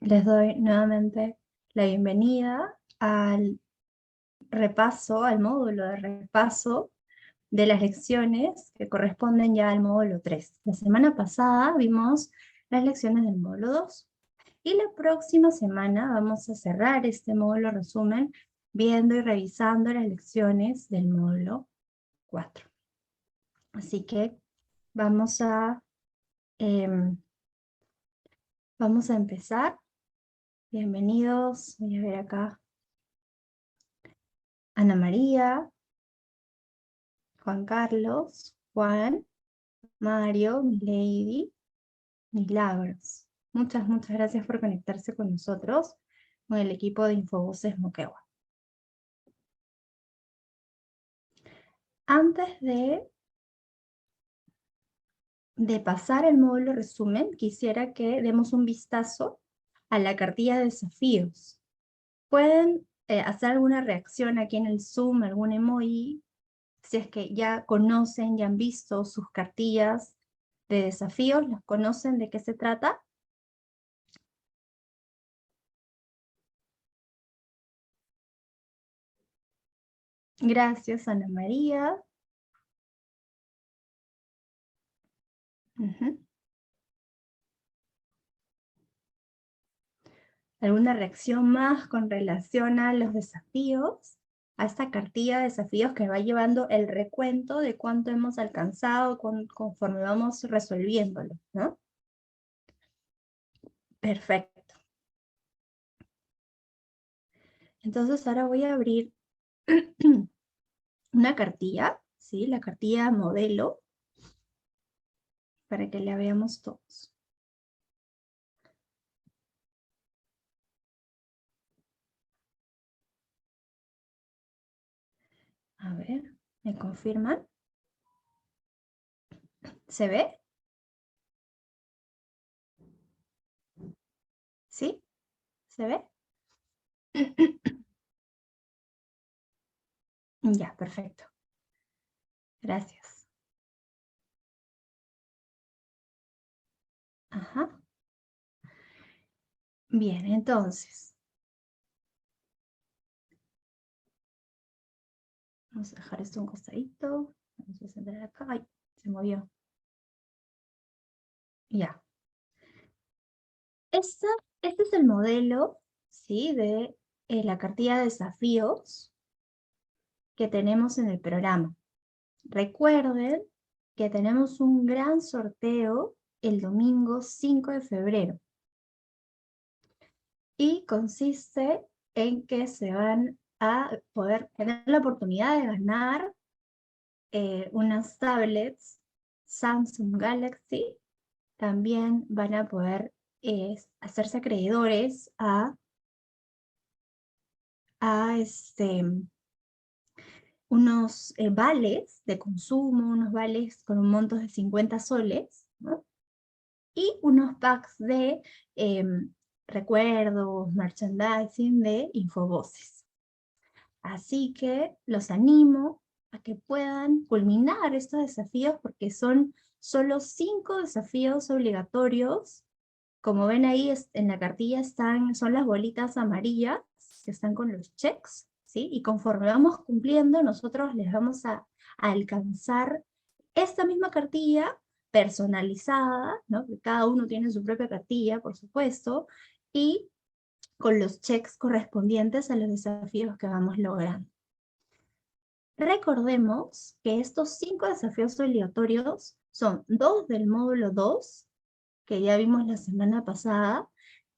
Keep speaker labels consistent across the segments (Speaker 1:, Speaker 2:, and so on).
Speaker 1: Les doy nuevamente la bienvenida al repaso, al módulo de repaso de las lecciones que corresponden ya al módulo 3. La semana pasada vimos las lecciones del módulo 2 y la próxima semana vamos a cerrar este módulo resumen viendo y revisando las lecciones del módulo 4. Así que vamos a empezar. Bienvenidos, voy a ver acá. Ana María, Juan Carlos, Juan, Mario, Milady, Milagros. Muchas gracias por conectarse con nosotros, con el equipo de Infobuses Moquegua. Antes de pasar el módulo resumen, quisiera que demos un vistazo a la cartilla de desafíos. Pueden hacer alguna reacción aquí en el Zoom, algún emoji, si es que ya conocen, ya han visto sus cartillas de desafíos, ¿las conocen de qué se trata? Gracias, Ana María. ¿Alguna reacción más con relación a los desafíos? A esta cartilla de desafíos que va llevando el recuento de cuánto hemos alcanzado conforme vamos resolviéndolo, ¿no? Perfecto. Entonces ahora voy a abrir una cartilla, ¿sí? La cartilla modelo, para que la veamos todos. A ver, ¿me confirman? ¿Se ve? ¿Sí? ¿Se ve? Ya, perfecto. Gracias. Ajá. Bien, entonces. Vamos a dejar esto un costadito. Vamos a centrar acá. Ay, se movió. Ya. Este es el modelo, ¿sí? De la cartilla de desafíos que tenemos en el programa. Recuerden que tenemos un gran sorteo el domingo 5 de febrero. Y consiste en que se van a poder tener la oportunidad de ganar unas tablets Samsung Galaxy. También van a poder hacerse acreedores a unos vales de consumo, unos vales con un monto de 50 soles, ¿no? Y unos packs de recuerdos, merchandising de Infovoces. Así que los animo a que puedan culminar estos desafíos porque son solo 5 desafíos obligatorios. Como ven ahí en la cartilla son las bolitas amarillas que están con los checks, ¿sí? Y conforme vamos cumpliendo, nosotros les vamos a alcanzar esta misma cartilla personalizada, ¿no? Que cada uno tiene su propia cartilla, por supuesto, y con los checks correspondientes a los desafíos que vamos logrando. Recordemos que estos 5 desafíos obligatorios son 2 del módulo 2, que ya vimos la semana pasada,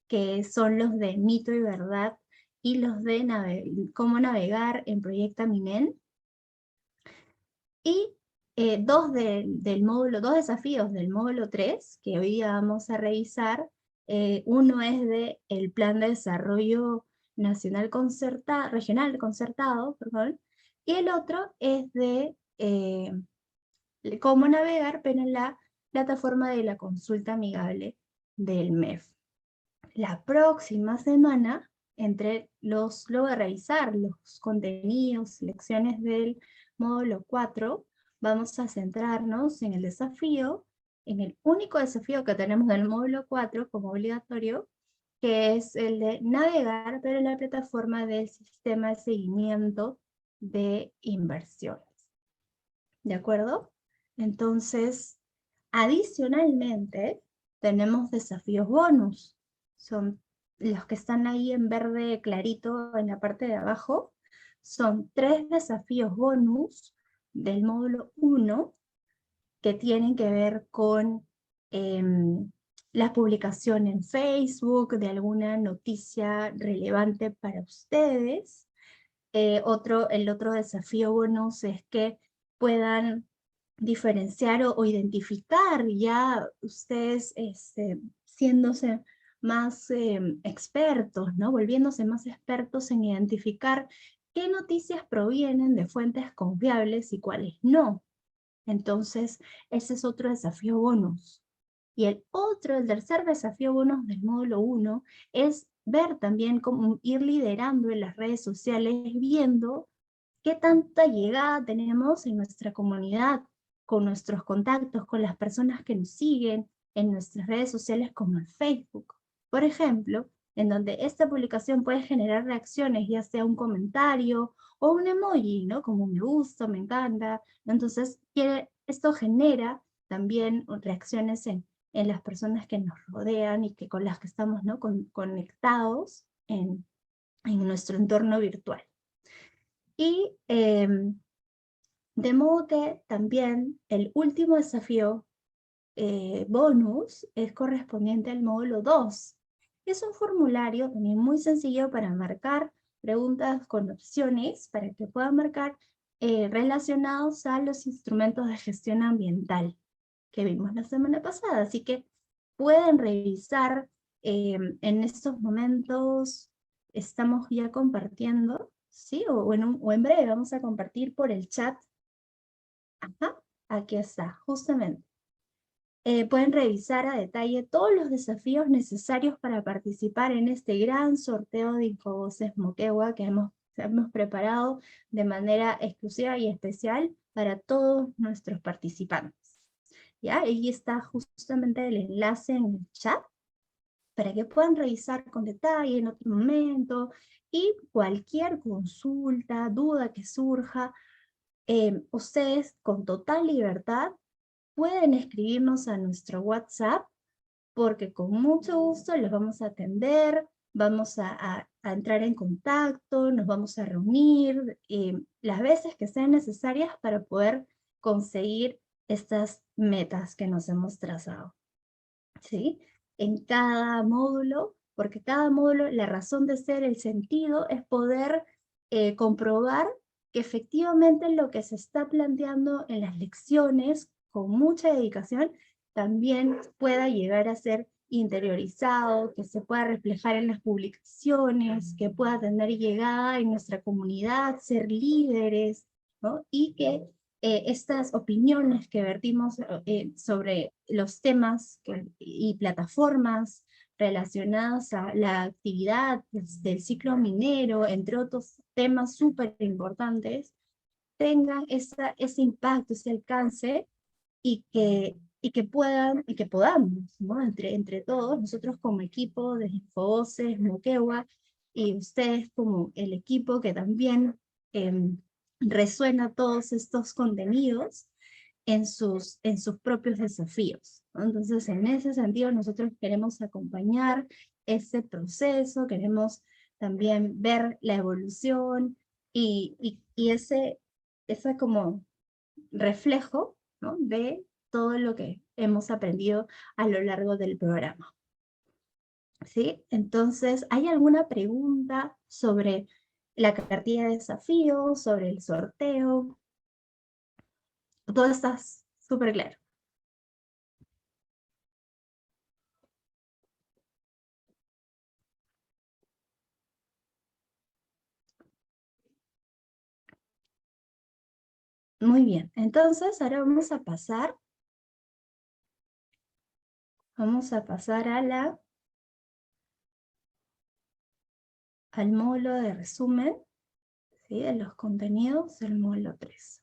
Speaker 1: que son los de mito y verdad y los de cómo navegar en Proyecta Minen. Y dos desafíos del módulo 3, que hoy día vamos a revisar. Uno es del Plan de Desarrollo Nacional Regional Concertado, perdón, y el otro es de cómo navegar, pero en la plataforma de la consulta amigable del MEF. La próxima semana, luego de revisar los contenidos, lecciones del módulo 4, vamos a centrarnos en el desafío, en el único desafío que tenemos del módulo 4 como obligatorio, que es el de navegar, pero en la plataforma del sistema de seguimiento de inversiones. ¿De acuerdo? Entonces, adicionalmente, tenemos desafíos bonus. Son los que están ahí en verde clarito en la parte de abajo. Son 3 desafíos bonus del módulo 1 que tienen que ver con la publicación en Facebook de alguna noticia relevante para ustedes. El otro desafío bonus es que puedan diferenciar o identificar ya ustedes siéndose más expertos, ¿no? Volviéndose más expertos en identificar qué noticias provienen de fuentes confiables y cuáles no. Entonces, ese es otro desafío bonus. Y el tercer desafío bonus del módulo 1 es ver también cómo ir liderando en las redes sociales, viendo qué tanta llegada tenemos en nuestra comunidad, con nuestros contactos, con las personas que nos siguen en nuestras redes sociales como en Facebook. Por ejemplo, en donde esta publicación puede generar reacciones, ya sea un comentario o un emoji, ¿no? Como me gusta, me encanta. Entonces, esto genera también reacciones en las personas que nos rodean y con las que estamos, ¿no? Conectados en nuestro entorno virtual. Y de modo que también el último desafío bonus es correspondiente al módulo 2. Es un formulario también muy sencillo para marcar preguntas con opciones para que puedan marcar relacionados a los instrumentos de gestión ambiental que vimos la semana pasada. Así que pueden revisar en estos momentos, estamos ya compartiendo, ¿sí? O en breve vamos a compartir por el chat. Ajá, aquí está, justamente. Pueden revisar a detalle todos los desafíos necesarios para participar en este gran sorteo de Infovoces Moquegua que hemos preparado de manera exclusiva y especial para todos nuestros participantes. ¿Ya? Ahí está justamente el enlace en el chat para que puedan revisar con detalle en otro momento y cualquier consulta, duda que surja, ustedes con total libertad pueden escribirnos a nuestro WhatsApp porque con mucho gusto los vamos a atender, vamos a entrar en contacto, nos vamos a reunir las veces que sean necesarias para poder conseguir estas metas que nos hemos trazado. ¿Sí? En cada módulo, porque cada módulo, la razón de ser, el sentido, es poder comprobar que efectivamente lo que se está planteando en las lecciones, con mucha dedicación, también pueda llegar a ser interiorizado, que se pueda reflejar en las publicaciones, que pueda tener llegada en nuestra comunidad, ser líderes, ¿no? Y que estas opiniones que vertimos sobre los temas y plataformas relacionadas a la actividad del ciclo minero, entre otros temas súper importantes, tengan ese impacto, ese alcance y que podamos, ¿no? Entre todos, nosotros como equipo de Infovoces, Moquegua, y ustedes como el equipo que también resuena todos estos contenidos en sus propios desafíos, ¿no? Entonces, en ese sentido, nosotros queremos acompañar ese proceso, queremos también ver la evolución y ese como reflejo, ¿no? De todo lo que hemos aprendido a lo largo del programa. ¿Sí? Entonces, ¿hay alguna pregunta sobre la cartilla de desafíos, sobre el sorteo? Todo está súper claro. Muy bien, entonces ahora vamos a pasar al módulo de resumen, ¿sí? De los contenidos del módulo 3.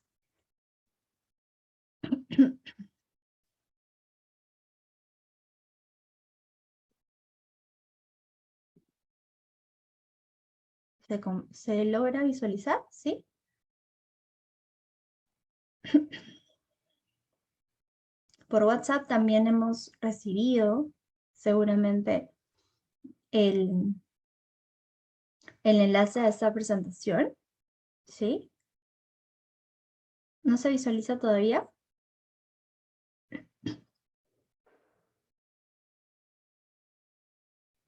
Speaker 1: ¿Se logra visualizar? ¿Sí? Por WhatsApp también hemos recibido seguramente el enlace a esta presentación, ¿sí? ¿No se visualiza todavía?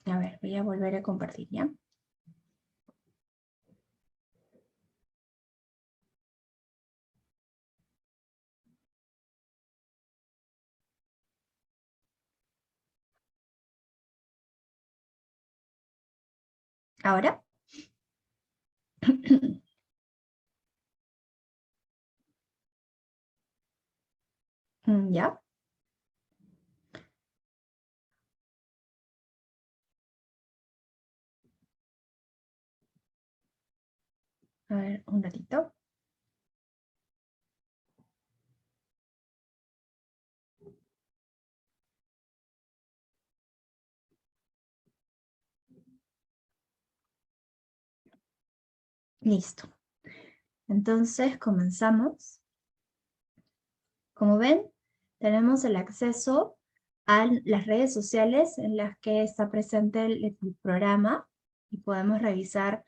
Speaker 1: A ver, voy a volver a compartir, ¿ya? ¿Ahora? ¿Ya? A ver, un ratito. Listo. Entonces, comenzamos. Como ven, tenemos el acceso a las redes sociales en las que está presente el programa y podemos revisar,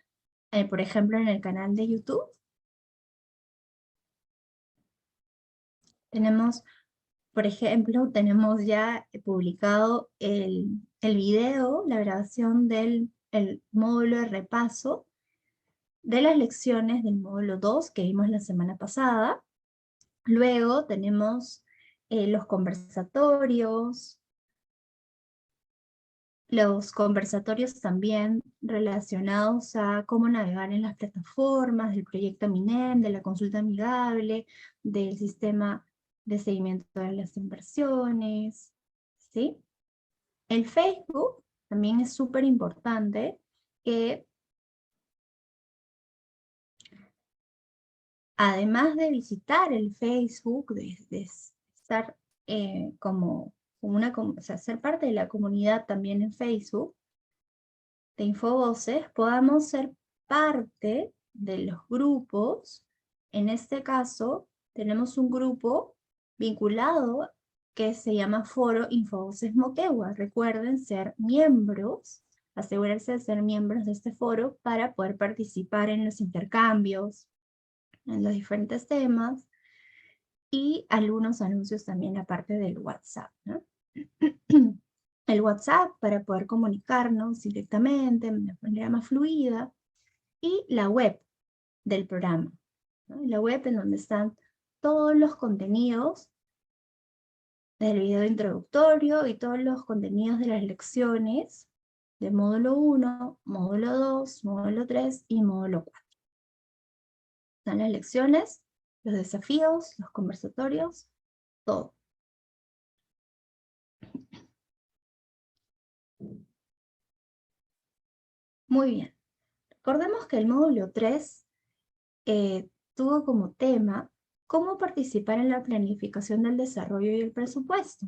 Speaker 1: por ejemplo, en el canal de YouTube. Tenemos, por ejemplo, tenemos ya publicado el video, la grabación del el módulo de repaso de las lecciones del módulo 2 que vimos la semana pasada. Luego tenemos los conversatorios también relacionados a cómo navegar en las plataformas del proyecto MINEM, de la consulta amigable, del sistema de seguimiento de las inversiones, ¿sí? El Facebook también es súper importante que además de visitar el Facebook, de estar o sea, ser parte de la comunidad también en Facebook, de Infovoces, podamos ser parte de los grupos. En este caso, tenemos un grupo vinculado que se llama Foro Infovoces Moquegua. Recuerden ser miembros, asegurarse de ser miembros de este foro para poder participar en los intercambios, en los diferentes temas, y algunos anuncios también aparte del WhatsApp, ¿no? El WhatsApp para poder comunicarnos directamente de manera más fluida, y la web del programa, ¿no? La web en donde están todos los contenidos del video introductorio y todos los contenidos de las lecciones de módulo 1, módulo 2, módulo 3 y módulo 4. Están las lecciones, los desafíos, los conversatorios, todo. Muy bien. Recordemos que el módulo 3 tuvo como tema cómo participar en la planificación del desarrollo y el presupuesto.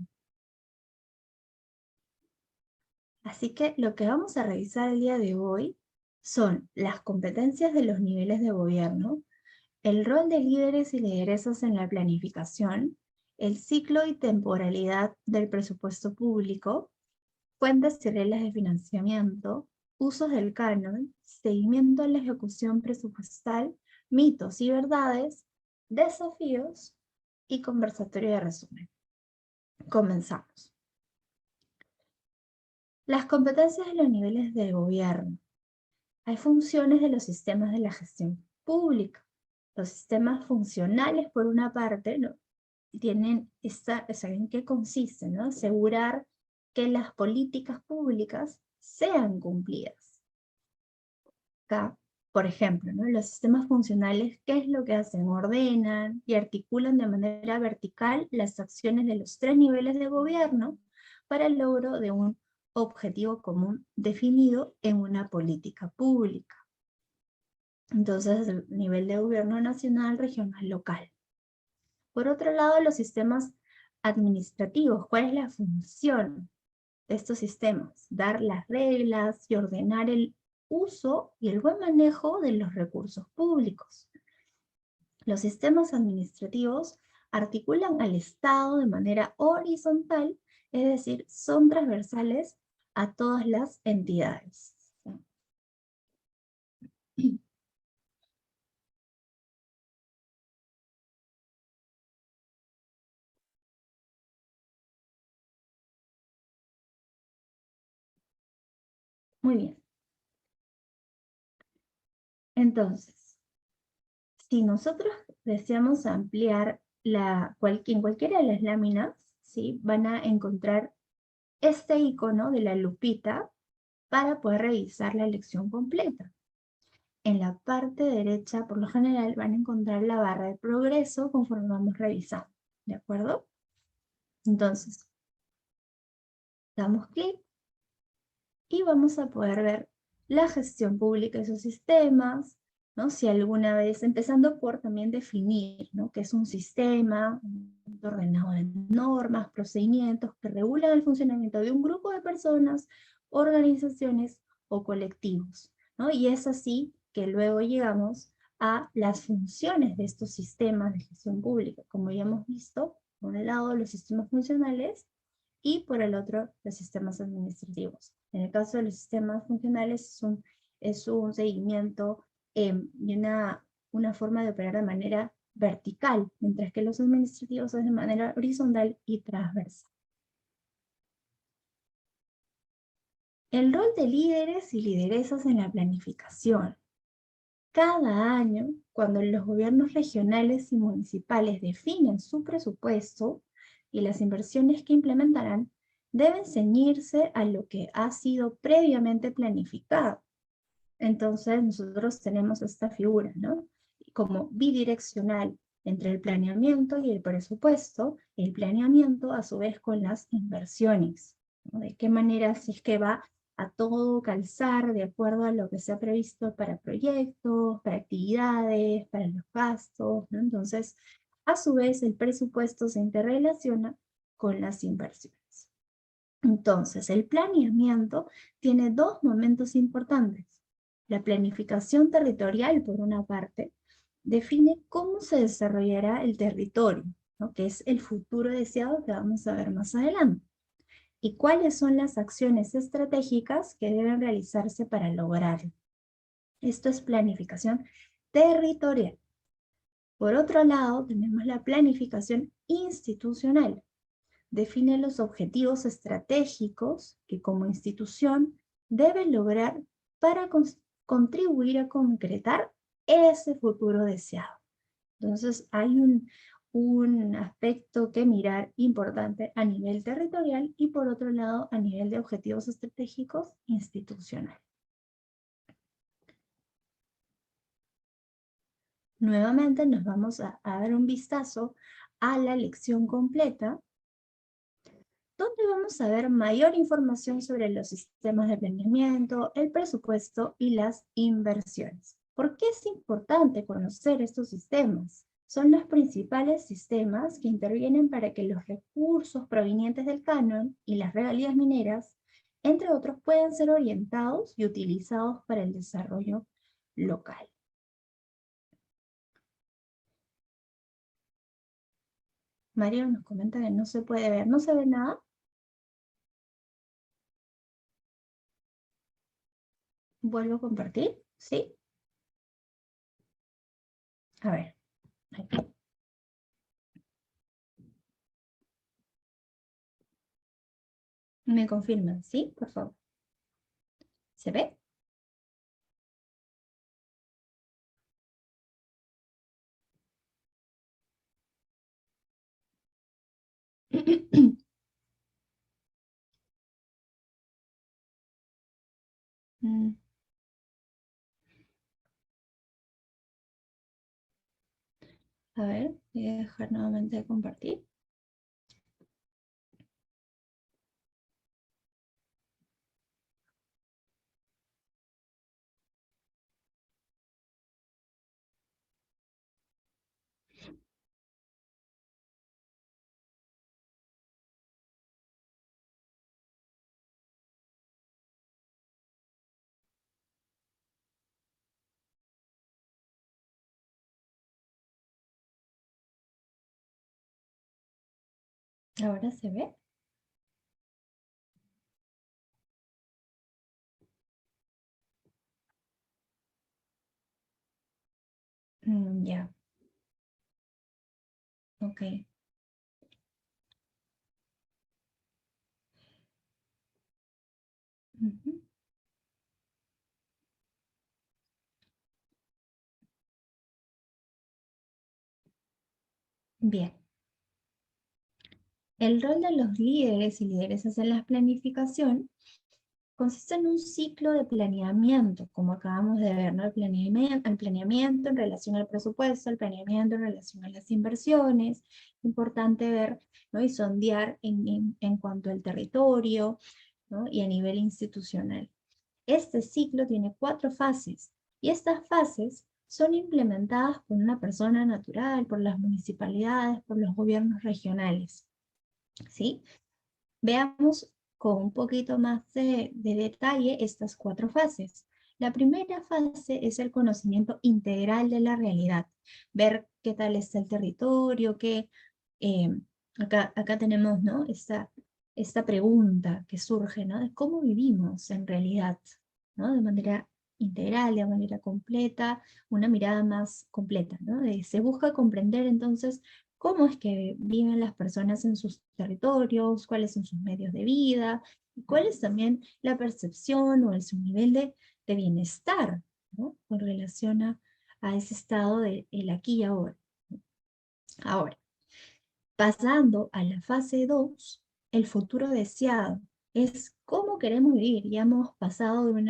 Speaker 1: Así que lo que vamos a revisar el día de hoy son las competencias de los niveles de gobierno, el rol de líderes y lideresas en la planificación, el ciclo y temporalidad del presupuesto público, fuentes y reglas de financiamiento, usos del canon, seguimiento a la ejecución presupuestal, mitos y verdades, desafíos y conversatorio de resumen. Comenzamos. Las competencias de los niveles de gobierno. Hay funciones de los sistemas de la gestión pública. Los sistemas funcionales, por una parte, ¿no? Tienen ¿en qué consiste? ¿No? Asegurar que las políticas públicas sean cumplidas. Acá, por ejemplo, ¿no? Los sistemas funcionales, ¿qué es lo que hacen? Ordenan y articulan de manera vertical las acciones de los 3 niveles de gobierno para el logro de un objetivo común definido en una política pública. Entonces, el nivel de gobierno nacional, regional, local. Por otro lado, los sistemas administrativos. ¿Cuál es la función de estos sistemas? Dar las reglas y ordenar el uso y el buen manejo de los recursos públicos. Los sistemas administrativos articulan al Estado de manera horizontal, es decir, son transversales a todas las entidades. Muy bien. Entonces, si nosotros deseamos ampliar en cualquiera de las láminas, ¿sí? Van a encontrar este icono de la lupita para poder revisar la lección completa. En la parte derecha, por lo general, van a encontrar la barra de progreso conforme vamos revisando, ¿de acuerdo? Entonces, damos clic y vamos a poder ver la gestión pública de esos sistemas, ¿no? Si alguna vez, empezando por también definir, ¿no? ¿Qué es un sistema? Un ordenado de normas, procedimientos que regulan el funcionamiento de un grupo de personas, organizaciones o colectivos, ¿no? Y es así que luego llegamos a las funciones de estos sistemas de gestión pública. Como ya hemos visto, por un lado los sistemas funcionales y por el otro los sistemas administrativos. En el caso de los sistemas funcionales es un seguimiento y una forma de operar de manera vertical, mientras que los administrativos es de manera horizontal y transversal. El rol de líderes y lideresas en la planificación. Cada año, cuando los gobiernos regionales y municipales definen su presupuesto y las inversiones que implementarán, deben ceñirse a lo que ha sido previamente planificado. Entonces nosotros tenemos esta figura, ¿no? Como bidireccional entre el planeamiento y el presupuesto, el planeamiento a su vez con las inversiones, ¿no? De qué manera si es que va a todo calzar de acuerdo a lo que se ha previsto para proyectos, para actividades, para los gastos, ¿no? Entonces, a su vez el presupuesto se interrelaciona con las inversiones. Entonces, el planeamiento tiene dos momentos importantes. La planificación territorial, por una parte, define cómo se desarrollará el territorio, ¿no? Que es el futuro deseado que vamos a ver más adelante. Y cuáles son las acciones estratégicas que deben realizarse para lograrlo. Esto es planificación territorial. Por otro lado, tenemos la planificación institucional. Define los objetivos estratégicos que como institución debe lograr para contribuir a concretar ese futuro deseado. Entonces hay un aspecto que mirar importante a nivel territorial y por otro lado a nivel de objetivos estratégicos institucionales. Nuevamente nos vamos a dar un vistazo a la lección completa donde vamos a ver mayor información sobre los sistemas de planeamiento, el presupuesto y las inversiones. ¿Por qué es importante conocer estos sistemas? Son los principales sistemas que intervienen para que los recursos provenientes del canon y las regalías mineras, entre otros, puedan ser orientados y utilizados para el desarrollo local. Mario nos comenta que no se puede ver, ¿no se ve nada? ¿Vuelvo a compartir? ¿Sí? A ver, aquí. Me confirman, ¿sí? Por favor. ¿Se ve? Mm, a ver, voy a dejar nuevamente de compartir. ¿Ahora se ve? Ya, ok. Ujú. Bien. El rol de los líderes y lideresas en la planificación consiste en un ciclo de planeamiento, como acabamos de ver, ¿no? El planeamiento en relación al presupuesto, el planeamiento en relación a las inversiones. Importante ver, ¿no? Y sondear en cuanto al territorio, ¿no? Y a nivel institucional. Este ciclo tiene 4 fases y estas fases son implementadas por una persona natural, por las municipalidades, por los gobiernos regionales, ¿sí? Veamos con un poquito más de detalle estas 4 fases. La primera fase es el conocimiento integral de la realidad, ver qué tal está el territorio, eh, acá tenemos, ¿no? esta pregunta que surge, ¿no? De cómo vivimos en realidad, ¿no? De manera integral, de manera completa, una mirada más completa, ¿no? Se busca comprender entonces cómo es que viven las personas en sus territorios, cuáles son sus medios de vida, y cuál es también la percepción o su nivel de bienestar, ¿no? Con relación a ese estado de el aquí y ahora. Ahora, pasando a la fase 2, el futuro deseado es cómo queremos vivir. Ya hemos pasado de un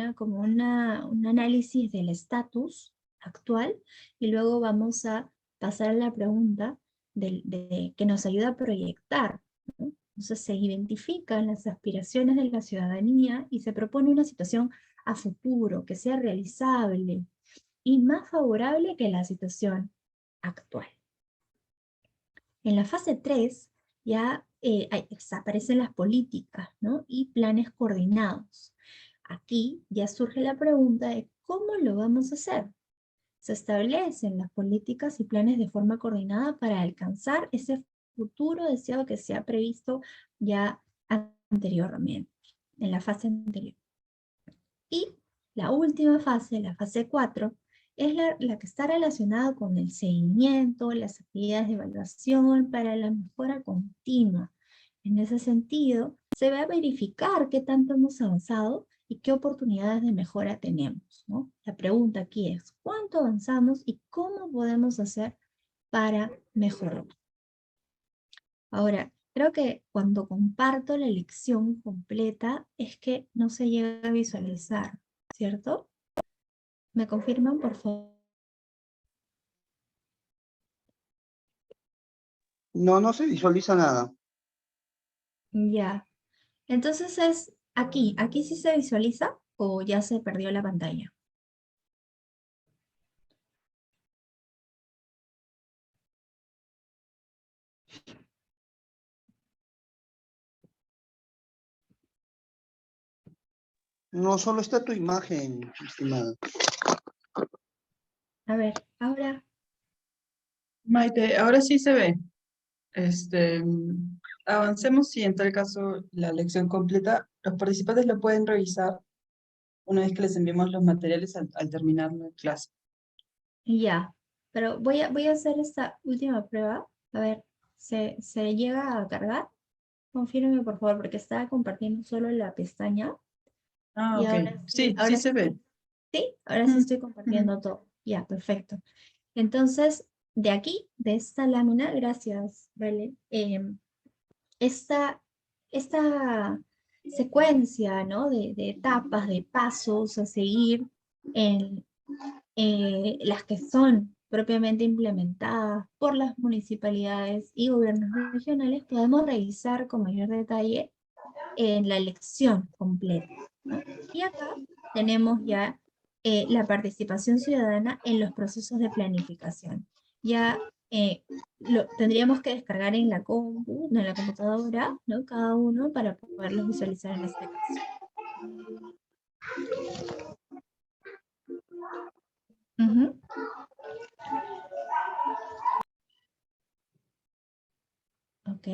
Speaker 1: análisis del estatus actual y luego vamos a pasar a la pregunta que nos ayuda a proyectar, ¿no? Entonces se identifican las aspiraciones de la ciudadanía y se propone una situación a futuro que sea realizable y más favorable que la situación actual. En la fase 3 ya aparecen las políticas, ¿no? Y planes coordinados. Aquí ya surge la pregunta de cómo lo vamos a hacer. Se establecen las políticas y planes de forma coordinada para alcanzar ese futuro deseado que se ha previsto ya anteriormente, en la fase anterior. Y la última fase, la fase 4, es la que está relacionada con el seguimiento, las actividades de evaluación para la mejora continua. En ese sentido, se va a verificar qué tanto hemos avanzado y qué oportunidades de mejora tenemos, ¿no? La pregunta aquí es, ¿cuánto avanzamos y cómo podemos hacer para mejorar? Ahora, creo que cuando comparto la lección completa es que no se llega a visualizar, ¿cierto? ¿Me confirman, por favor?
Speaker 2: No, no se visualiza nada.
Speaker 1: Ya. Entonces es aquí sí se visualiza o ya se perdió la pantalla.
Speaker 2: No, solo está tu imagen, estimada.
Speaker 1: A ver, ahora,
Speaker 3: Maite, ahora sí se ve. Avancemos si en tal caso la lección completa, los participantes lo pueden revisar una vez que les enviemos los materiales al terminar la clase.
Speaker 1: ya. Pero voy a hacer esta última prueba. A ver, ¿se llega a cargar? Confírmeme, por favor, porque estaba compartiendo solo la pestaña
Speaker 3: Ah,
Speaker 1: y
Speaker 3: ok. Sí, sí
Speaker 1: ahora
Speaker 3: se ve.
Speaker 1: sí, ahora sí
Speaker 3: Ujú,
Speaker 1: estoy
Speaker 3: ujú.
Speaker 1: compartiendo todo. Ya, perfecto. Entonces, de aquí, de esta lámina, gracias, Vale, esta secuencia, ¿no? de etapas, de pasos a seguir en las que son propiamente implementadas por las municipalidades y gobiernos regionales, podemos revisar con mayor detalle en la lección completa, ¿no? Y acá tenemos ya la participación ciudadana en los procesos de planificación. Ya lo tendríamos que descargar en la compu, en la computadora, ¿no? Cada uno para poderlos visualizar en este caso. Ujú. Ok,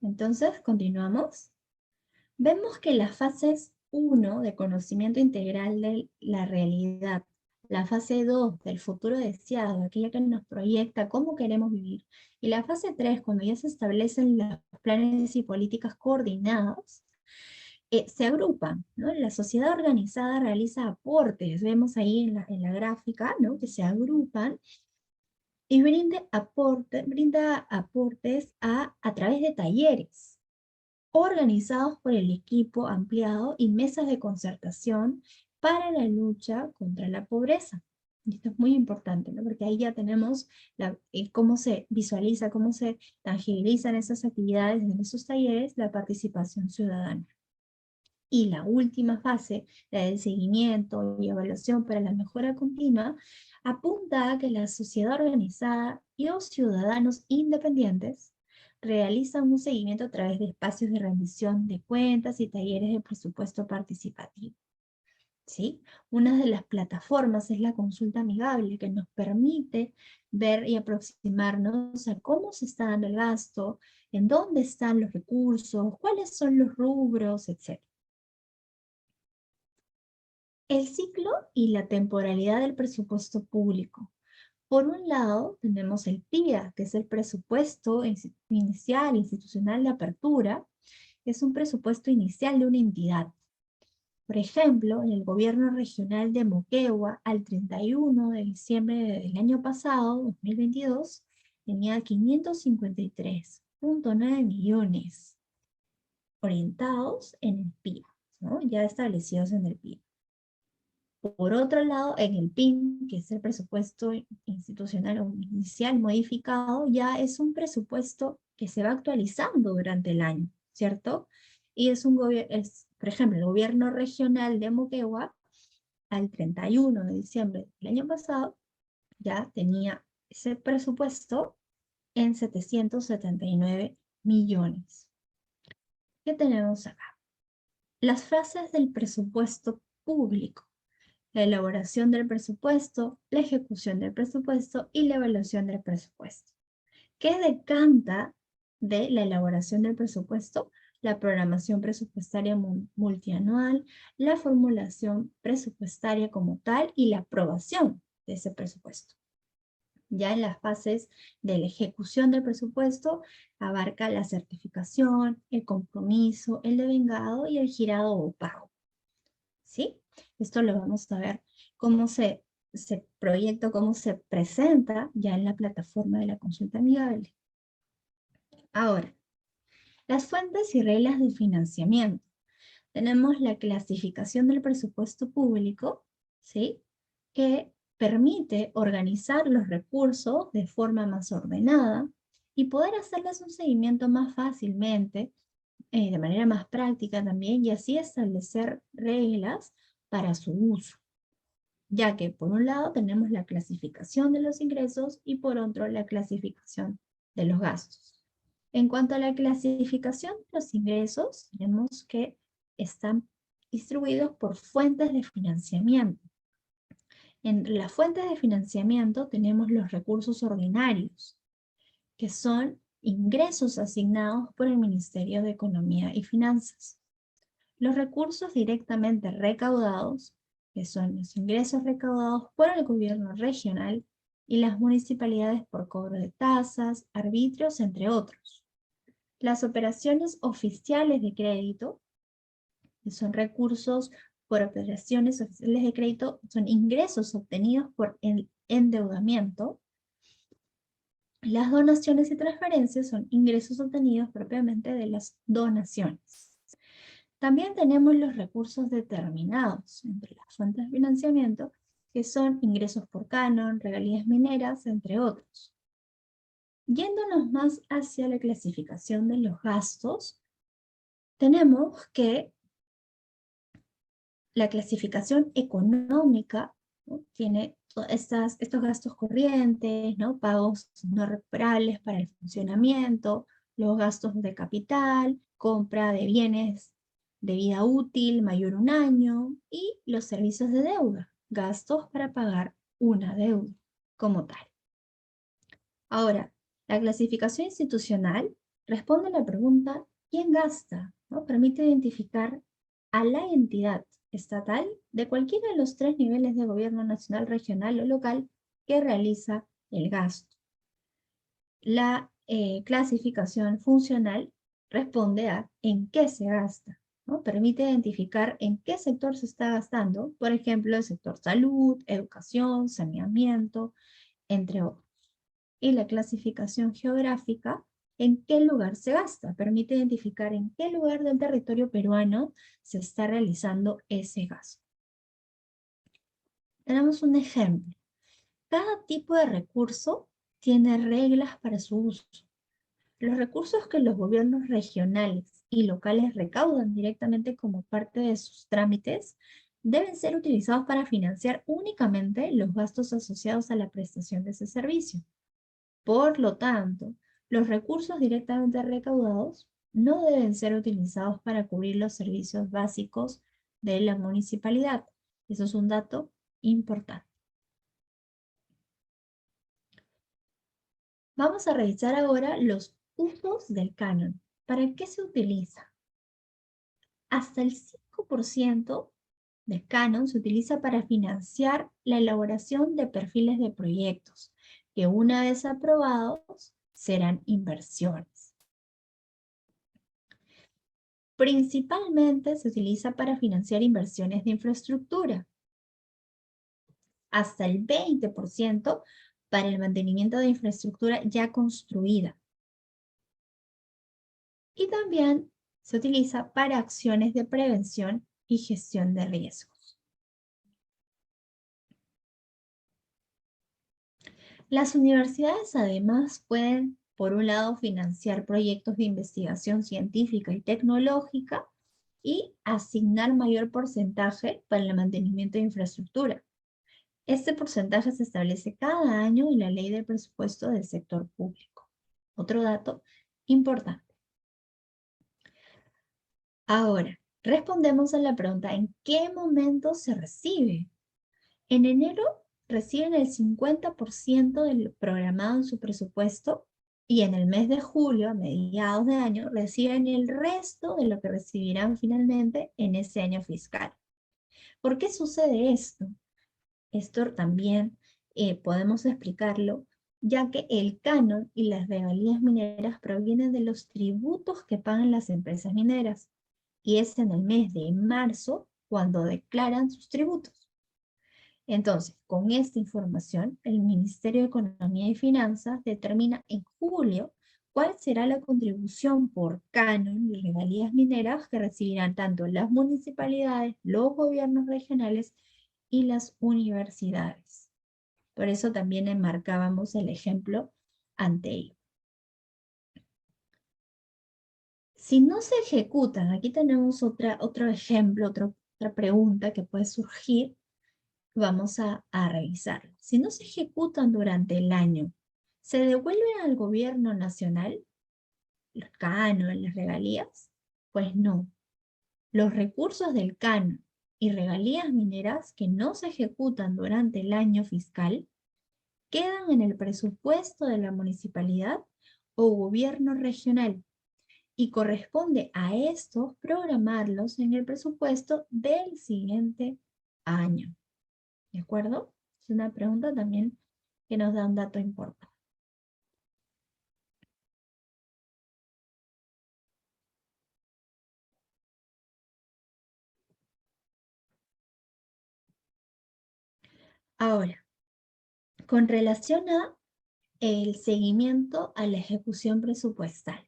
Speaker 1: entonces Entonces, continuamos. Vemos que las fases 1 de conocimiento integral de la realidad, la fase 2 del futuro deseado, aquella que nos proyecta cómo queremos vivir, y la fase 3, cuando ya se establecen los planes y políticas coordinados, se agrupan, ¿no? La sociedad organizada realiza aportes, vemos ahí en la gráfica, ¿no? Que se agrupan y brinda aportes a través de talleres organizados por el equipo ampliado y mesas de concertación para la lucha contra la pobreza. Y esto es muy importante, ¿no? Porque ahí ya tenemos cómo se visualiza, cómo se tangibilizan esas actividades en esos talleres, la participación ciudadana. Y la última fase, la del seguimiento y evaluación para la mejora continua, apunta a que la sociedad organizada y los ciudadanos independientes realizan un seguimiento a través de espacios de rendición de cuentas y talleres de presupuesto participativo. ¿Sí? Una de las plataformas es la consulta amigable, que nos permite ver y aproximarnos a cómo se está dando el gasto, en dónde están los recursos, cuáles son los rubros, etc. El ciclo y la temporalidad del presupuesto público. Por un lado, tenemos el PIA, que es el presupuesto inicial institucional de apertura, que es un presupuesto inicial de una entidad. Por ejemplo, en el gobierno regional de Moquegua, al 31 de diciembre del año pasado, 2022, tenía 553.9 millones orientados en el PIA, ¿no? Ya establecidos en el PIA. Por otro lado, en el PIN, que es el presupuesto institucional o inicial modificado, ya es un presupuesto que se va actualizando durante el año, ¿cierto? Y es por ejemplo, el gobierno regional de Moquegua, al 31 de diciembre del año pasado, ya tenía ese presupuesto en 779 millones. ¿Qué tenemos acá? Las fases del presupuesto público. La elaboración del presupuesto, la ejecución del presupuesto y la evaluación del presupuesto. ¿Qué decanta de la elaboración del presupuesto? La programación presupuestaria multianual, la formulación presupuestaria como tal y la aprobación de ese presupuesto. Ya en las fases de la ejecución del presupuesto abarca la certificación, el compromiso, el devengado y el girado o pago. ¿Sí? Esto lo vamos a ver cómo se proyecta, cómo se presenta ya en la plataforma de la consulta amigable. Ahora, las fuentes y reglas de financiamiento. Tenemos la clasificación del presupuesto público, ¿sí? Que permite organizar los recursos de forma más ordenada y poder hacerles un seguimiento más fácilmente, de manera más práctica también, y así establecer reglas para su uso. Ya que por un lado tenemos la clasificación de los ingresos y por otro la clasificación de los gastos. En cuanto a la clasificación de los ingresos, tenemos que están distribuidos por fuentes de financiamiento. En las fuentes de financiamiento tenemos los recursos ordinarios, que son ingresos asignados por el Ministerio de Economía y Finanzas. Los recursos directamente recaudados, que son los ingresos recaudados por el gobierno regional y las municipalidades por cobro de tasas, arbitrios, entre otros. Las operaciones oficiales de crédito, que son recursos por operaciones oficiales de crédito, son ingresos obtenidos por el endeudamiento. Las donaciones y transferencias son ingresos obtenidos propiamente de las donaciones. También tenemos los recursos determinados entre las fuentes de financiamiento, que son ingresos por canon, regalías mineras, entre otros. Yéndonos más hacia la clasificación de los gastos, tenemos que la clasificación económica, ¿no? Tiene estos gastos corrientes, ¿no? Pagos no recuperables para el funcionamiento, los gastos de capital, compra de bienes de vida útil mayor a un año y los servicios de deuda, gastos para pagar una deuda como tal. Ahora, la clasificación institucional responde a la pregunta quién gasta, ¿no? Permite identificar a la entidad estatal de cualquiera de los 3 niveles de gobierno nacional, regional o local que realiza el gasto. La clasificación funcional responde a en qué se gasta, ¿no? Permite identificar en qué sector se está gastando, por ejemplo, el sector salud, educación, saneamiento, entre otros. Y la clasificación geográfica, en qué lugar se gasta, permite identificar en qué lugar del territorio peruano se está realizando ese gasto. Tenemos un ejemplo. Cada tipo de recurso tiene reglas para su uso. Los recursos que los gobiernos regionales y locales recaudan directamente como parte de sus trámites deben ser utilizados para financiar únicamente los gastos asociados a la prestación de ese servicio. Por lo tanto, los recursos directamente recaudados no deben ser utilizados para cubrir los servicios básicos de la municipalidad. Eso es un dato importante. Vamos a revisar ahora los usos del canon. ¿Para qué se utiliza? Hasta el 5% del canon se utiliza para financiar la elaboración de perfiles de proyectos, que una vez aprobados serán inversiones. Principalmente se utiliza para financiar inversiones de infraestructura. Hasta el 20% para el mantenimiento de infraestructura ya construida. Y también se utiliza para acciones de prevención y gestión de riesgos. Las universidades además pueden, por un lado, financiar proyectos de investigación científica y tecnológica y asignar mayor porcentaje para el mantenimiento de infraestructura. Este porcentaje se establece cada año en la ley de presupuesto del sector público. Otro dato importante. Ahora, respondemos a la pregunta, ¿en qué momento se recibe? En enero reciben el 50% del programado en su presupuesto y en el mes de julio, a mediados de año, reciben el resto de lo que recibirán finalmente en ese año fiscal. ¿Por qué sucede esto? Esto también podemos explicarlo, ya que el canon y las regalías mineras provienen de los tributos que pagan las empresas mineras, y es en el mes de marzo cuando declaran sus tributos. Entonces, con esta información, el Ministerio de Economía y Finanzas determina en julio cuál será la contribución por canon y regalías mineras que recibirán tanto las municipalidades, los gobiernos regionales y las universidades. Por eso también enmarcábamos el ejemplo anterior. Si no se ejecutan, aquí tenemos otro ejemplo, otra pregunta que puede surgir. Vamos a revisarlo. Si no se ejecutan durante el año, ¿se devuelven al gobierno nacional los canon, las regalías? Pues no. Los recursos del canon y regalías mineras que no se ejecutan durante el año fiscal quedan en el presupuesto de la municipalidad o gobierno regional y corresponde a estos programarlos en el presupuesto del siguiente año. ¿De acuerdo? Es una pregunta también que nos da un dato importante. Ahora, con relación a el seguimiento a la ejecución presupuestal.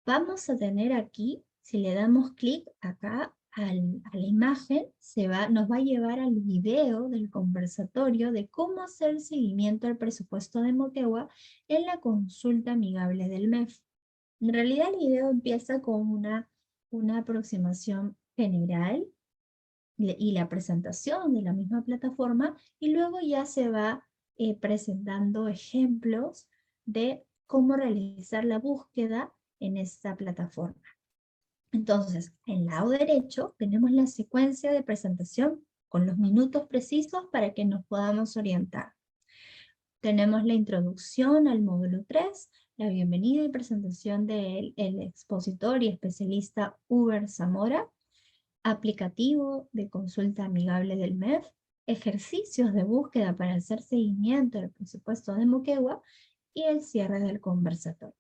Speaker 1: Vamos a tener aquí, si le damos clic acá a la imagen, nos va a llevar al video del conversatorio de cómo hacer el seguimiento al presupuesto de Moquegua en la consulta amigable del MEF. En realidad el video empieza con una aproximación general y la presentación de la misma plataforma, y luego ya se va presentando ejemplos de cómo realizar la búsqueda en esta plataforma. Entonces, en el lado derecho tenemos la secuencia de presentación con los minutos precisos para que nos podamos orientar. Tenemos la introducción al módulo 3, la bienvenida y presentación del el expositor y especialista Uber Zamora, aplicativo de consulta amigable del MEF, ejercicios de búsqueda para hacer seguimiento del presupuesto de Moquegua y el cierre del conversatorio.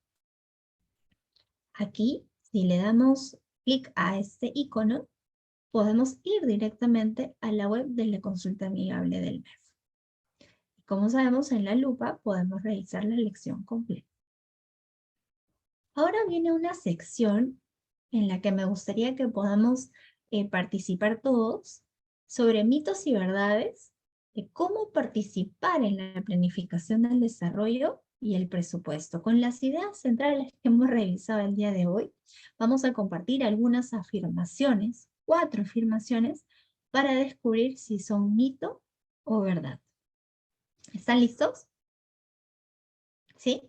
Speaker 1: Aquí, si le damos clic a este icono, podemos ir directamente a la web de la consulta amigable del MEF. Como sabemos, en la lupa podemos revisar la lección completa. Ahora viene una sección en la que me gustaría que podamos participar todos sobre mitos y verdades de cómo participar en la planificación del desarrollo y el presupuesto. Con las ideas centrales que hemos revisado el día de hoy, vamos a compartir algunas afirmaciones, 4 afirmaciones, para descubrir si son mito o verdad. ¿Están listos? ¿Sí?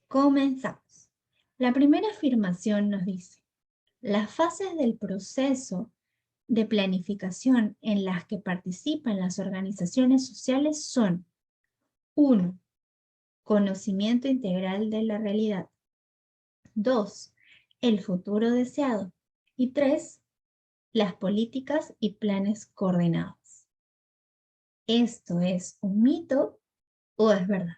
Speaker 1: Comenzamos. La primera afirmación nos dice: las fases del proceso de planificación en las que participan las organizaciones sociales son: 1. Conocimiento integral de la realidad. 2. El futuro deseado. Y 3. Las políticas y planes coordinados. ¿Esto es un mito o es verdad?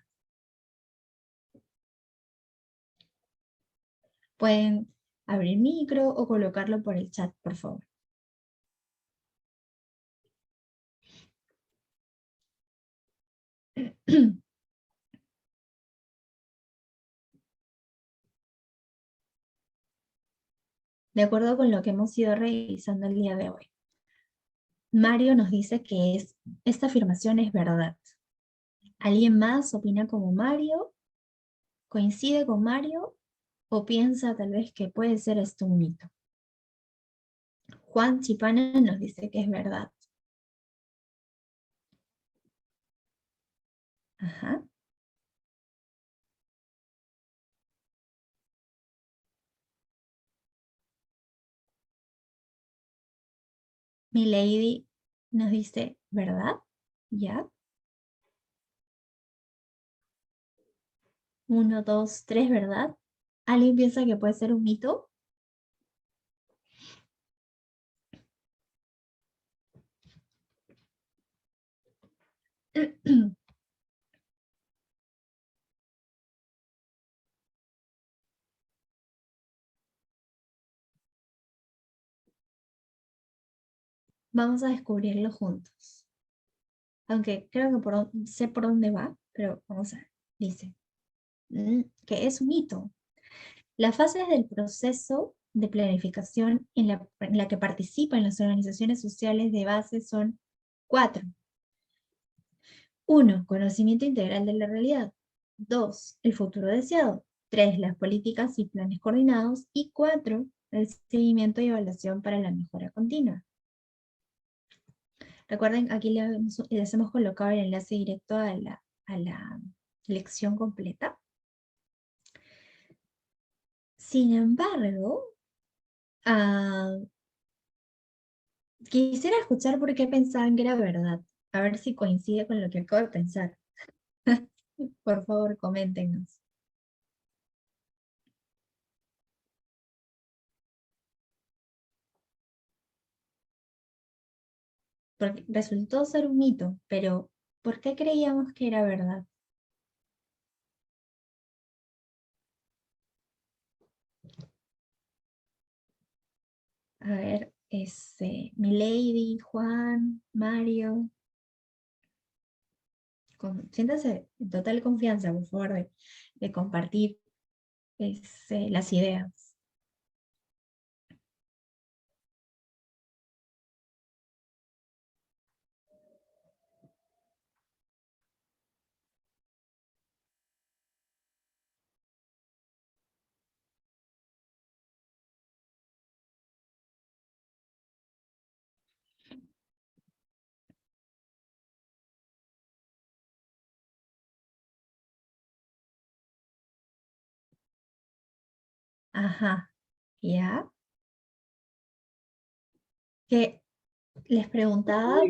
Speaker 1: Pueden abrir micro o colocarlo por el chat, por favor. De acuerdo con lo que hemos ido revisando el día de hoy, Mario nos dice que esta afirmación es verdad. ¿Alguien más opina como Mario? ¿Coincide con Mario? ¿O piensa tal vez que puede ser esto un mito? Juan Chipana nos dice que es verdad. Ajá. Milady nos dice verdad. ¿Ya? 1, 2, 3, ¿verdad? ¿Alguien piensa que puede ser un mito? Vamos a descubrirlo juntos. Aunque creo que sé por dónde va, pero vamos a ver. Dice que es un mito. Las fases del proceso de planificación en la que participan las organizaciones sociales de base son 4. 1. Conocimiento integral de la realidad. 2. El futuro deseado. 3. Las políticas y planes coordinados. Y 4. El seguimiento y evaluación para la mejora continua. Recuerden, aquí les hemos colocado el enlace directo a la lección completa. Sin embargo, quisiera escuchar por qué pensaban que era verdad. A ver si coincide con lo que acabo de pensar. Por favor, coméntenos. Porque resultó ser un mito, pero ¿por qué creíamos que era verdad? A ver, Milady, Juan, Mario. Siéntanse en total confianza, por favor, de compartir las ideas. Ajá, ¿ya? Que les preguntaba,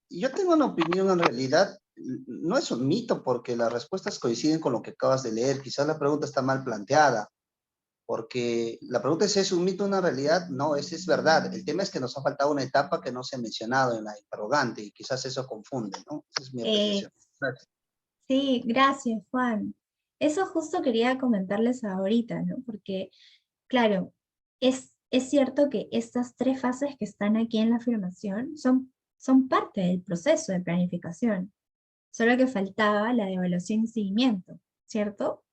Speaker 2: Yo tengo una opinión en realidad, no es un mito porque las respuestas coinciden con lo que acabas de leer. Quizás la pregunta está mal planteada, porque la pregunta es: ¿es un mito una realidad? No, es verdad. El tema es que nos ha faltado una etapa que no se ha mencionado en la interrogante y quizás eso confunde, ¿no? Esa es mi
Speaker 1: Eh,
Speaker 2: apreciación. Gracias.
Speaker 1: sí, gracias, Juan. Eso justo quería comentarles ahorita, ¿no? Porque, claro, es cierto que estas tres fases que están aquí en la afirmación son parte del proceso de planificación. Solo que faltaba la de evaluación y seguimiento, ¿cierto?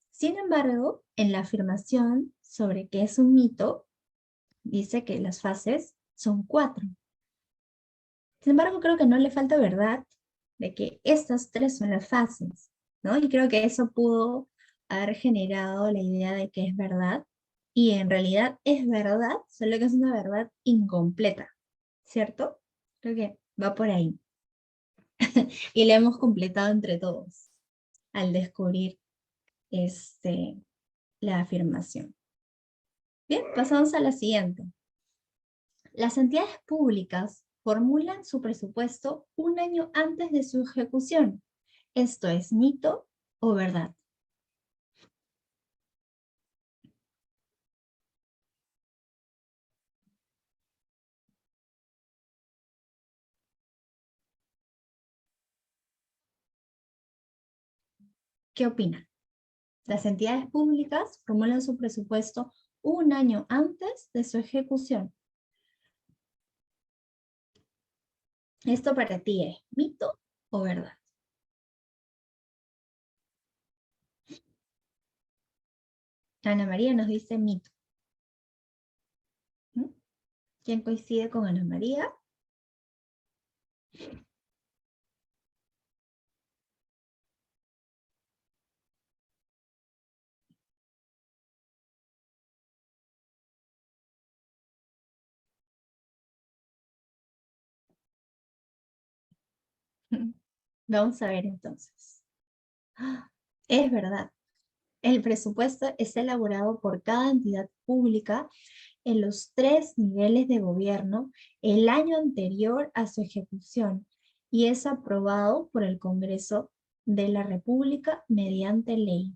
Speaker 1: Sin embargo, en la afirmación sobre qué es un mito, dice que las fases son 4. Sin embargo, creo que no le falta verdad de que estas 3 son las fases, ¿no? Y creo que eso pudo haber generado la idea de que es verdad, y en realidad es verdad, solo que es una verdad incompleta, ¿cierto? Creo que va por ahí. Y la hemos completado entre todos al descubrir la afirmación. Bien, pasamos a la siguiente. Las entidades públicas formulan su presupuesto un año antes de su ejecución. ¿Esto es mito o verdad? ¿Qué opinan? Las entidades públicas formulan su presupuesto un año antes de su ejecución. ¿Esto para ti es mito o verdad? Ana María nos dice mito. ¿Mm? ¿Quién coincide con Ana María? Vamos a ver entonces. Es verdad. El presupuesto es elaborado por cada entidad pública en los 3 niveles de gobierno el año anterior a su ejecución y es aprobado por el Congreso de la República mediante ley.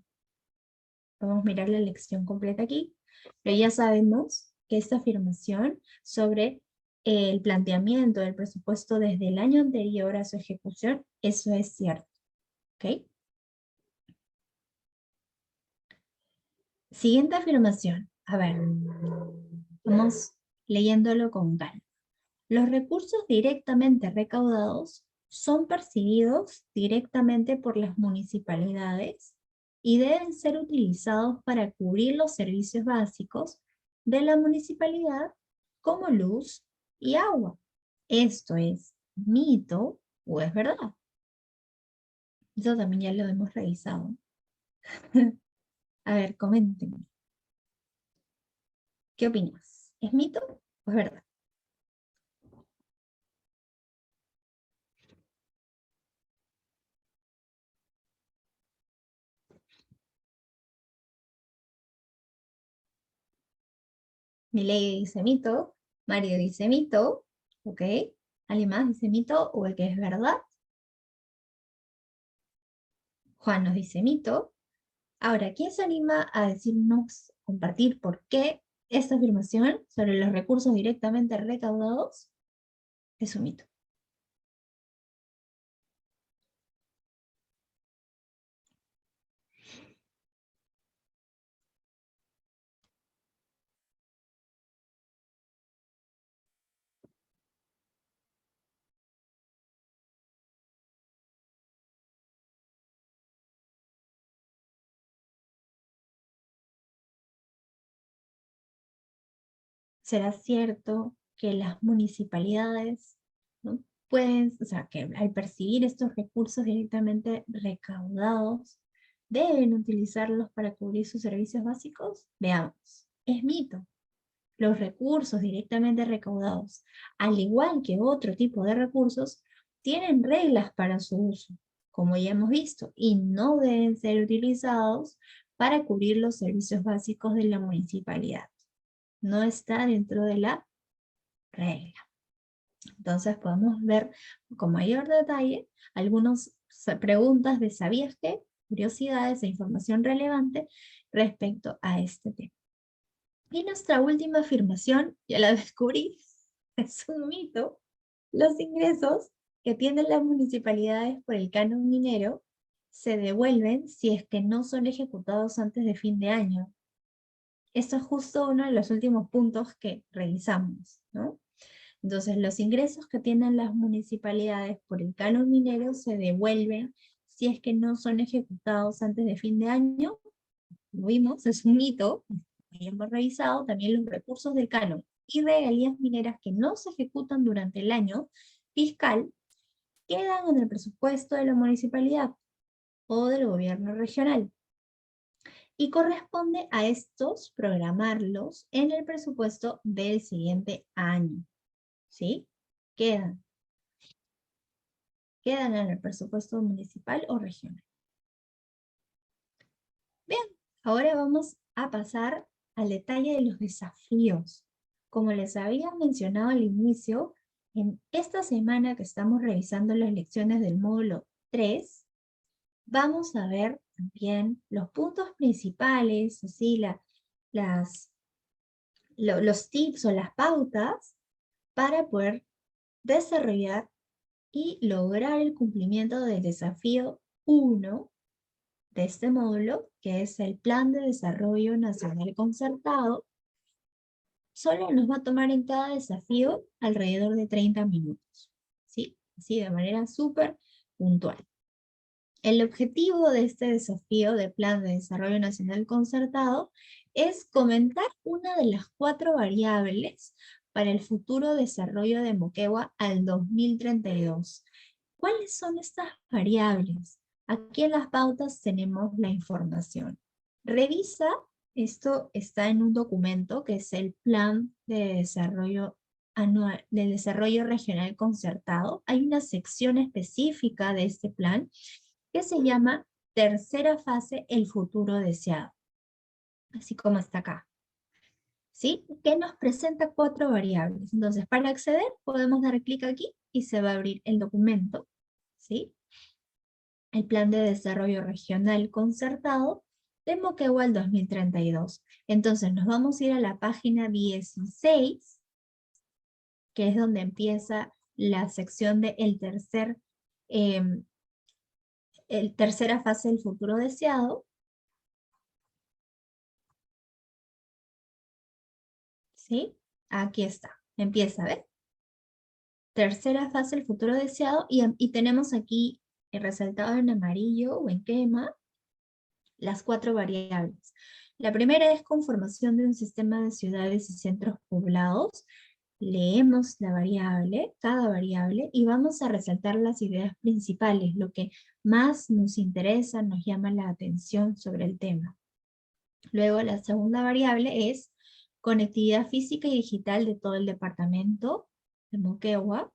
Speaker 1: Vamos a mirar la lección completa aquí, pero ya sabemos que esta afirmación sobre el planteamiento del presupuesto desde el año anterior a su ejecución, eso es cierto. ¿Ok? Siguiente afirmación. A ver, vamos leyéndolo con calma. Los recursos directamente recaudados son percibidos directamente por las municipalidades y deben ser utilizados para cubrir los servicios básicos de la municipalidad como luz y agua. ¿Esto es mito o es verdad? Eso también ya lo hemos revisado. A ver, comenten. ¿Qué opinas? ¿Es mito o es verdad? Milei dice mito, Mario dice mito, ¿ok? ¿Alguien más dice mito o el que es verdad? Juan nos dice mito. Ahora, ¿quién se anima a decirnos, compartir por qué esta afirmación sobre los recursos directamente recaudados es un mito? ¿Será cierto que las municipalidades, ¿no?, pueden, o sea, que al percibir estos recursos directamente recaudados, deben utilizarlos para cubrir sus servicios básicos? Veamos, es mito. Los recursos directamente recaudados, al igual que otro tipo de recursos, tienen reglas para su uso, como ya hemos visto, y no deben ser utilizados para cubrir los servicios básicos de la municipalidad. No está dentro de la regla. Entonces podemos ver con mayor detalle algunas preguntas de ¿sabías qué? Curiosidades e información relevante respecto a este tema. Y nuestra última afirmación, ya la descubrí, es un mito. Los ingresos que tienen las municipalidades por el canon minero se devuelven si es que no son ejecutados antes de fin de año. Esto es justo uno de los últimos puntos que revisamos, ¿no? Entonces, los ingresos que tienen las municipalidades por el canon minero se devuelven si es que no son ejecutados antes de fin de año. Lo vimos, es un mito. Y hemos revisado también los recursos del canon y regalías mineras que no se ejecutan durante el año fiscal quedan en el presupuesto de la municipalidad o del gobierno regional. Y corresponde a estos programarlos en el presupuesto del siguiente año. ¿Sí? Quedan en el presupuesto municipal o regional. Bien, ahora vamos a pasar al detalle de los desafíos. Como les había mencionado al inicio, en esta semana que estamos revisando las lecciones del módulo 3, vamos a ver también los puntos principales, así los tips o las pautas para poder desarrollar y lograr el cumplimiento del desafío 1 de este módulo, que es el Plan de Desarrollo Nacional Concertado. Solo nos va a tomar en cada desafío alrededor de 30 minutos, ¿sí? Así de manera súper puntual. El objetivo de este desafío de Plan de Desarrollo Nacional Concertado es comentar una de las 4 variables para el futuro desarrollo de Moquegua al 2032. ¿Cuáles son estas variables? Aquí en las pautas tenemos la información. Revisa, esto está en un documento que es el Plan de Desarrollo Anual, del Desarrollo Regional Concertado. Hay una sección específica de este plan que se llama Tercera Fase, el futuro deseado. Así como está acá. ¿Sí? Que nos presenta 4 variables. Entonces, para acceder, podemos dar clic aquí y se va a abrir el documento. ¿Sí? El Plan de Desarrollo Regional Concertado de Moquegua al 2032. Entonces, nos vamos a ir a la página 16, que es donde empieza la sección de tercera fase del futuro deseado. ¿Sí? Aquí está. Empieza, ¿ves? Tercera fase del futuro deseado y tenemos aquí resaltado en amarillo o en crema las 4 variables. La primera es conformación de un sistema de ciudades y centros poblados. Leemos la variable, cada variable, y vamos a resaltar las ideas principales, lo que más nos interesa, nos llama la atención sobre el tema. Luego la segunda variable es conectividad física y digital de todo el departamento de Moquegua.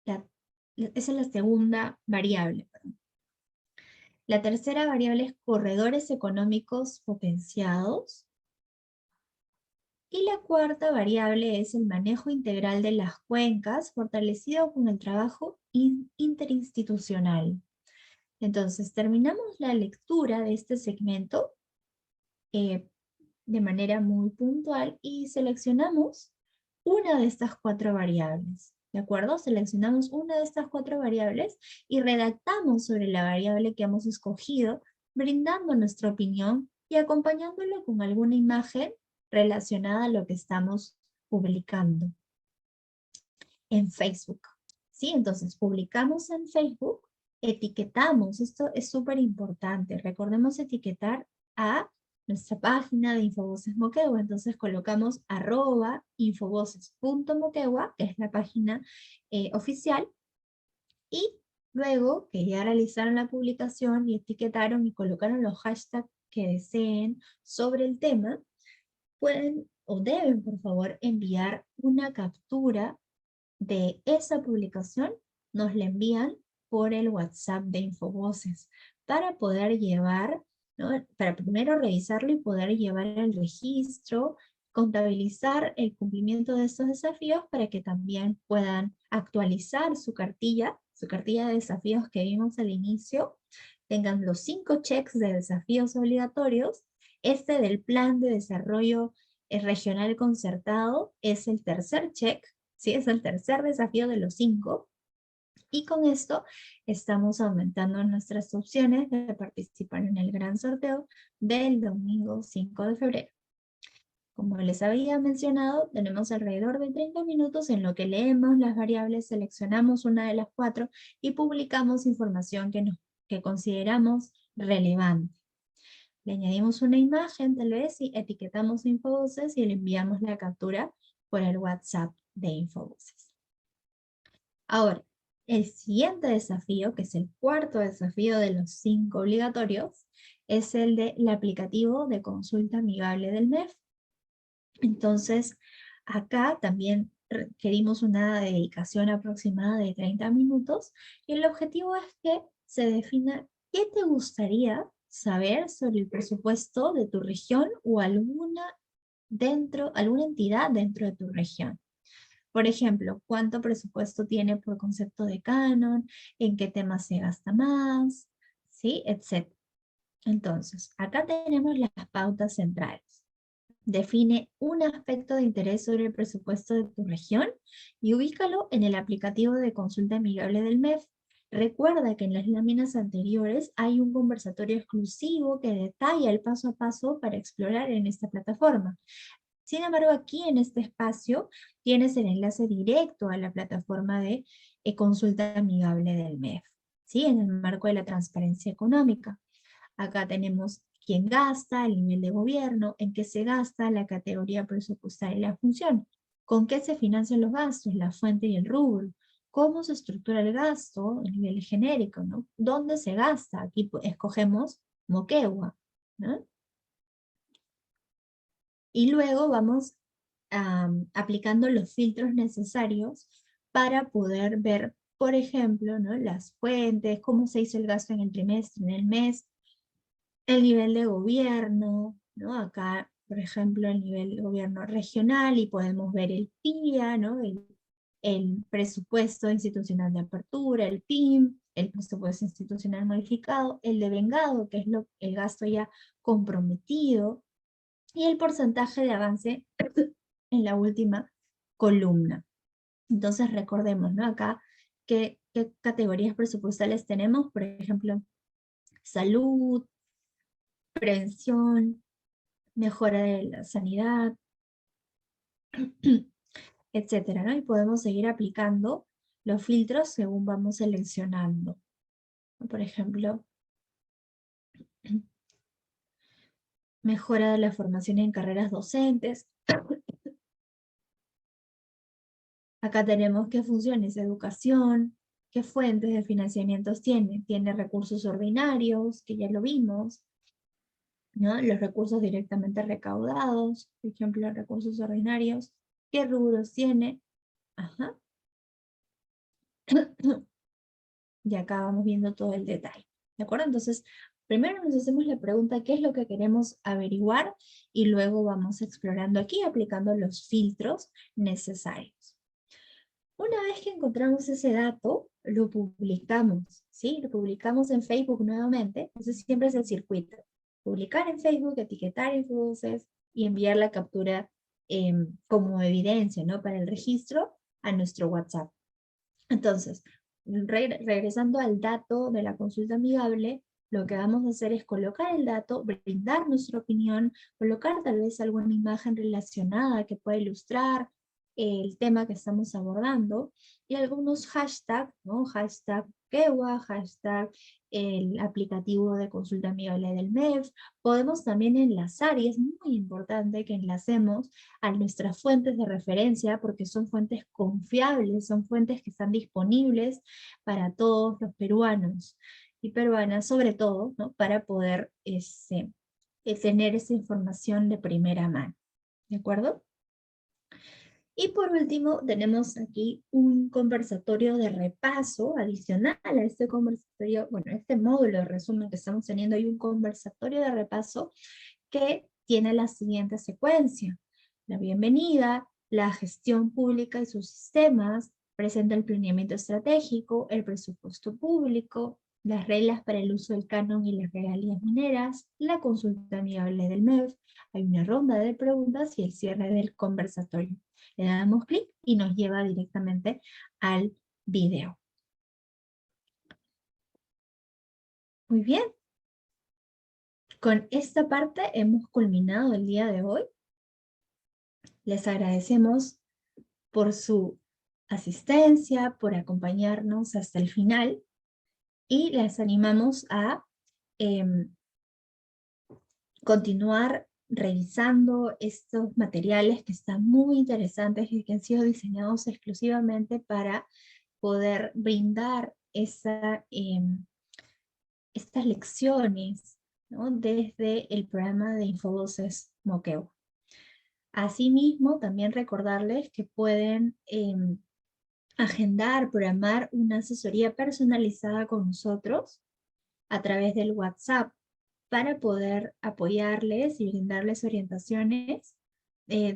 Speaker 1: Esa es la segunda variable. La tercera variable es corredores económicos potenciados. Y la cuarta variable es el manejo integral de las cuencas, fortalecido con el trabajo interinstitucional. Entonces, terminamos la lectura de este segmento de manera muy puntual y seleccionamos una de estas 4 variables. ¿De acuerdo? Seleccionamos una de estas 4 variables y redactamos sobre la variable que hemos escogido, brindando nuestra opinión y acompañándolo con alguna imagen relacionada a lo que estamos publicando en Facebook. ¿Sí? Entonces, publicamos en Facebook, etiquetamos, esto es súper importante, recordemos etiquetar a nuestra página de Infovoces Moquegua, entonces colocamos @infovoces.moquegua, que es la página oficial, y luego que ya realizaron la publicación y etiquetaron y colocaron los hashtags que deseen sobre el tema, pueden o deben, por favor, enviar una captura de esa publicación, nos la envían por el WhatsApp de Infovoces para poder llevar, ¿no? Para primero revisarlo y poder llevar el registro, contabilizar el cumplimiento de estos desafíos para que también puedan actualizar su cartilla de desafíos que vimos al inicio, tengan los 5 checks de desafíos obligatorios. Este del plan de desarrollo regional concertado es el tercer check, ¿sí? Es el tercer desafío de los 5. Y con esto estamos aumentando nuestras opciones de participar en el gran sorteo del domingo 5 de febrero. Como les había mencionado, tenemos alrededor de 30 minutos en lo que leemos las variables, seleccionamos una de las 4 y publicamos información que consideramos relevante. Le añadimos una imagen tal vez y etiquetamos Infovoces y le enviamos la captura por el WhatsApp de Infovoces. Ahora, el siguiente desafío, que es el cuarto desafío de los 5 obligatorios, es el del aplicativo de consulta amigable del MEF. Entonces, acá también requerimos una dedicación aproximada de 30 minutos y el objetivo es que se defina qué te gustaría saber sobre el presupuesto de tu región o alguna entidad dentro de tu región. Por ejemplo, ¿cuánto presupuesto tiene por concepto de canon? ¿En qué temas se gasta más? ¿Sí? Etcétera. Entonces, acá tenemos las pautas centrales. Define un aspecto de interés sobre el presupuesto de tu región y ubícalo en el aplicativo de consulta amigable del MEF. Recuerda que en las láminas anteriores hay un conversatorio exclusivo que detalla el paso a paso para explorar en esta plataforma. Sin embargo, aquí en este espacio tienes el enlace directo a la plataforma de consulta amigable del MEF, ¿sí? En el marco de la transparencia económica. Acá tenemos quién gasta, el nivel de gobierno, en qué se gasta, la categoría presupuestaria y la función, con qué se financian los gastos, la fuente y el rubro, cómo se estructura el gasto a nivel genérico, ¿no? ¿Dónde se gasta? Aquí escogemos Moquegua, ¿no? Y luego vamos aplicando los filtros necesarios para poder ver, por ejemplo, ¿no? Las fuentes, cómo se hizo el gasto en el trimestre, en el mes, el nivel de gobierno, ¿no? Acá, por ejemplo, el nivel de gobierno regional y podemos ver el PIA, ¿no? El presupuesto institucional de apertura, el PIM, el presupuesto institucional modificado, el devengado, que es el gasto ya comprometido, y el porcentaje de avance en la última columna. Entonces recordemos, ¿no? Acá qué categorías presupuestales tenemos, por ejemplo, salud, prevención, mejora de la sanidad, etcétera, ¿no? Y podemos seguir aplicando los filtros según vamos seleccionando. Por ejemplo, mejora de la formación en carreras docentes. Acá tenemos qué funciones de educación, qué fuentes de financiamientos tiene. Tiene recursos ordinarios, que ya lo vimos, ¿no? Los recursos directamente recaudados, por ejemplo, recursos ordinarios, qué rubros tiene. Ajá. Y acá vamos viendo todo el detalle. ¿De acuerdo? Entonces, primero nos hacemos la pregunta, ¿qué es lo que queremos averiguar? Y luego vamos explorando aquí, aplicando los filtros necesarios. Una vez que encontramos ese dato, lo publicamos, ¿sí? Lo publicamos en Facebook nuevamente. Entonces siempre es el circuito. Publicar en Facebook, etiquetar Infovoces y enviar la captura como evidencia, ¿no? Para el registro a nuestro WhatsApp. Entonces, regresando al dato de la consulta amigable, lo que vamos a hacer es colocar el dato, brindar nuestra opinión, colocar tal vez alguna imagen relacionada que pueda ilustrar el tema que estamos abordando, y algunos hashtags, ¿no? Hashtag Quewa, hashtag el aplicativo de consulta amigable del MEF. Podemos también enlazar, y es muy importante que enlacemos a nuestras fuentes de referencia, porque son fuentes confiables, son fuentes que están disponibles para todos los peruanos y peruanas, sobre todo, ¿no? Para poder tener esa información de primera mano. ¿De acuerdo? Y por último, tenemos aquí un conversatorio de repaso adicional a este conversatorio, bueno, este módulo de resumen que estamos teniendo. Hay un conversatorio de repaso que tiene la siguiente secuencia. la bienvenida, la gestión pública y sus sistemas, presenta el planeamiento estratégico, el presupuesto público, las reglas para el uso del canon y las regalías mineras, la consulta amigable del MEF, hay una ronda de preguntas y el cierre del conversatorio. Le damos clic y nos lleva directamente al video. Muy bien. Con esta parte hemos culminado el día de hoy. Les agradecemos por su asistencia, por acompañarnos hasta el final y les animamos a continuar revisando estos materiales que están muy interesantes y que han sido diseñados exclusivamente para poder brindar estas lecciones, ¿no? Desde el programa de Infovoces Moquegua. Asimismo, también recordarles que pueden agendar, programar una asesoría personalizada con nosotros a través del WhatsApp para poder apoyarles y brindarles orientaciones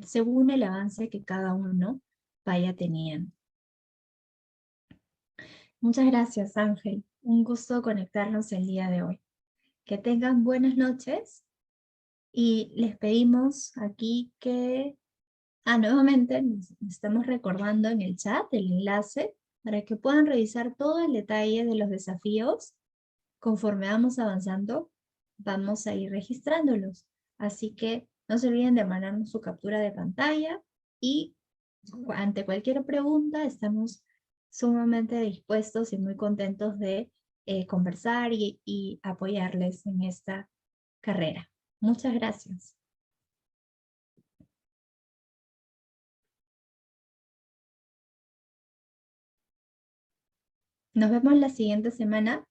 Speaker 1: según el avance que cada uno vaya teniendo. Muchas gracias, Ángel. Un gusto conectarnos el día de hoy. Que tengan buenas noches y les pedimos aquí que nuevamente nos estamos recordando en el chat el enlace para que puedan revisar todo el detalle de los desafíos. Conforme vamos avanzando, vamos a ir registrándolos. Así que no se olviden de mandarnos su captura de pantalla y ante cualquier pregunta estamos sumamente dispuestos y muy contentos de conversar y apoyarles en esta carrera. Muchas gracias. Nos vemos la siguiente semana